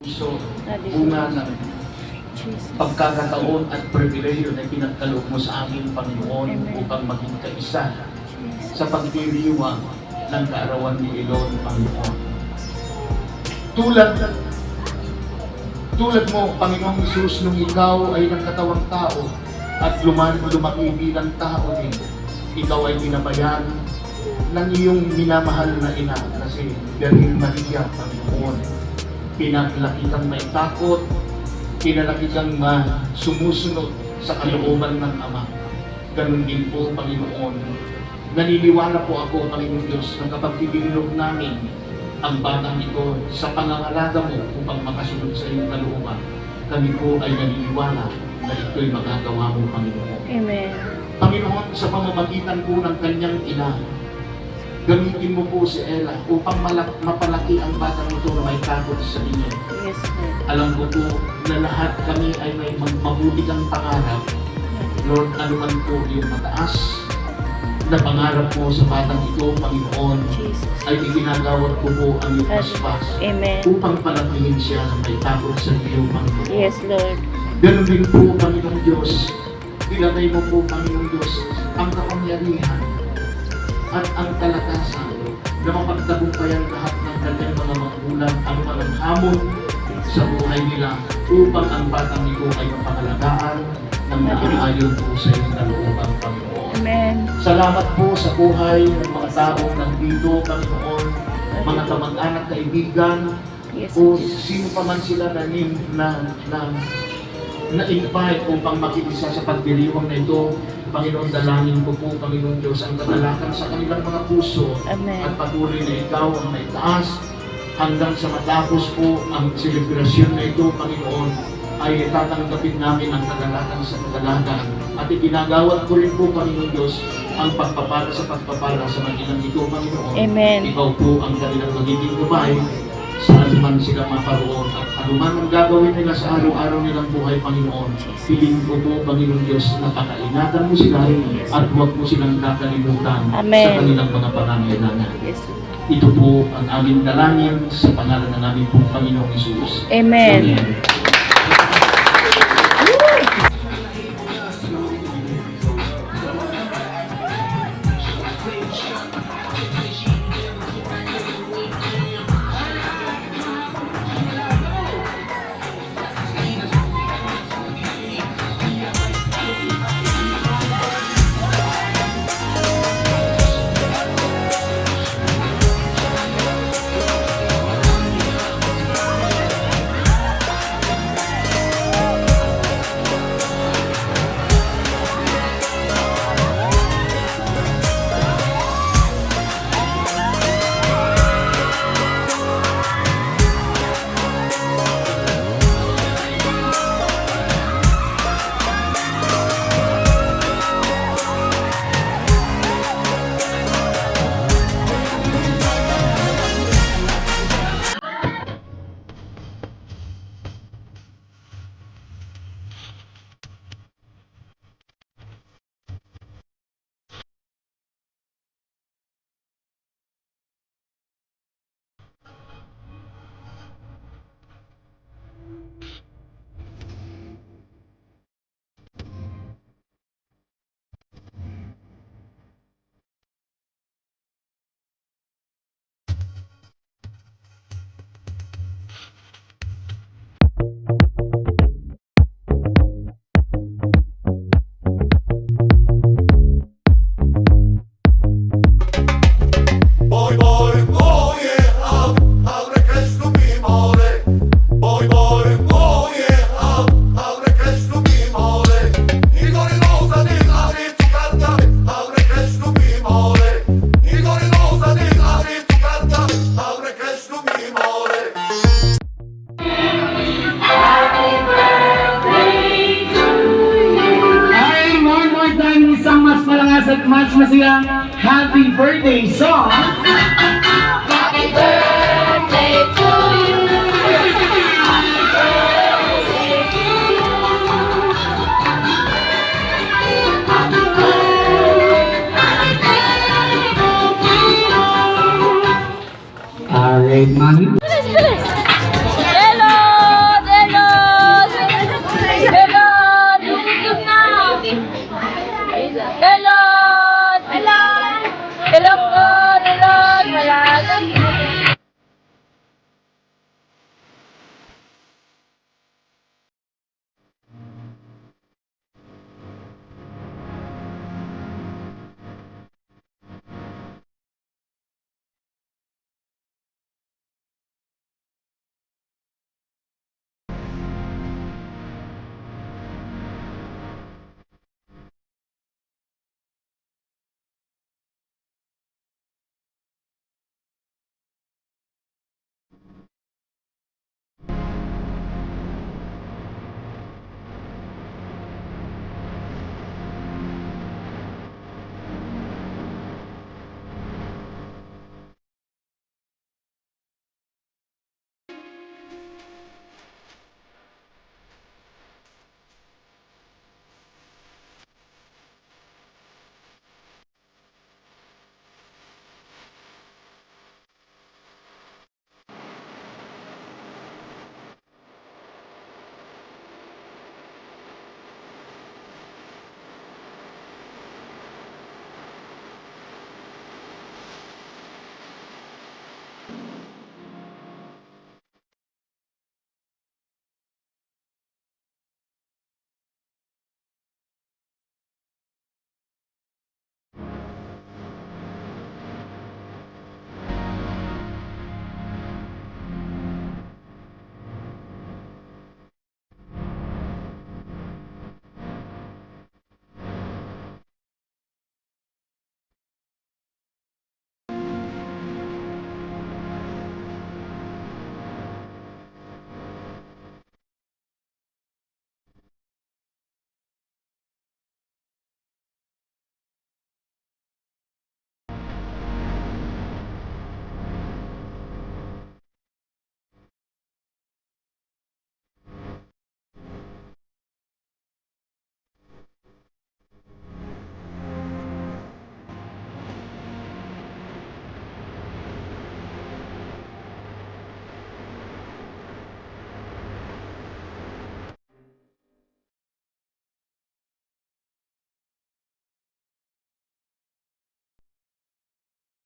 puso, bunga ng pagkakataon at pribilehiyo na pinagkaloob mo sa amin, Panginoon, upang maging kaisa sa pagdiriwang ng kaarawan ni Elon, Panginoon. Tulad mo, Panginoong Isus, nung ikaw ay nagkatawang tao at lumaki bilang tao din, ikaw ay binabayan ng iyong minamahal na ina na si Virgin Maria, Panginoon. Pinalaki kang may takot, pinalaki kang sumusunod sa kalooban ng Ama. Ganun din po, Panginoon. Naniniwala po ako, Panginoon Diyos, na kapag tinilog namin ang batang ito sa pangangalaga mo upang makasunod sa iyong kalooban, kami po ay naniniwala na ito'y magagawa mo, Panginoon. Amen. Panginoon, sa pamamagitan po ng kanyang ina, gamitin mo po si Ella upang mapalaki ang batang ito na may takot sa inyo. Yes, Lord. Alam ko po na lahat kami ay may mabuti kang pangarap. Lord, anuman po yung mataas na pangarap mo sa batang ito, Panginoon, Jesus. ay iginagawad ko po ang iyong paspas Amen. upang palakihin siya na may takot sa iyo, Panginoon. Yes, Lord. Ganun din po, Panginoon Diyos, ilagay mo po, Panginoon Diyos, ang kapangyarihan at ang kalakasan na mapagtagumpayan lahat ng kanyang mga magulang, ang mga hamon sa buhay nila upang ang batang ito ay mapangalagaan ng naaayon po sa iyong kalooban, Panginoon. Amen. Salamat po sa buhay ng mga taong nandito, Panginoon, mga kamag-anak, kaibigan, Yes, o Jesus. sino pa man sila na-invite upang makiisa sa pagdiriwang na ito. Panginoon, dalangin ko po, Panginoon Diyos, ang katalakan sa kanilang mga puso. Amen. At patuloy na ikaw ang may taas hanggang sa matapos po ang selebrasyon na ito, Panginoon, ay tatanggapin namin ang kadalakan sa kadalakan. At iginagawad ko rin po, Panginoon Diyos, ang pagpapala sa magilang ito, Panginoon. Amen. Ikaw po ang kanilang magiging gabay saan man sila maparoon at anuman ang gagawin nila sa araw-araw nilang buhay, Panginoon. Piling ko po, Panginoon Diyos, na pakaingatan mo sila at huwag mo silang kakalimutan Amen. sa kanilang mga pangangailangan. Yes, Lord. Ito po ang aming dalangin sa pangalan ng aming pong Panginoong Isus. Amen. Amen. Isang mas malangas at mas masayang happy birthday song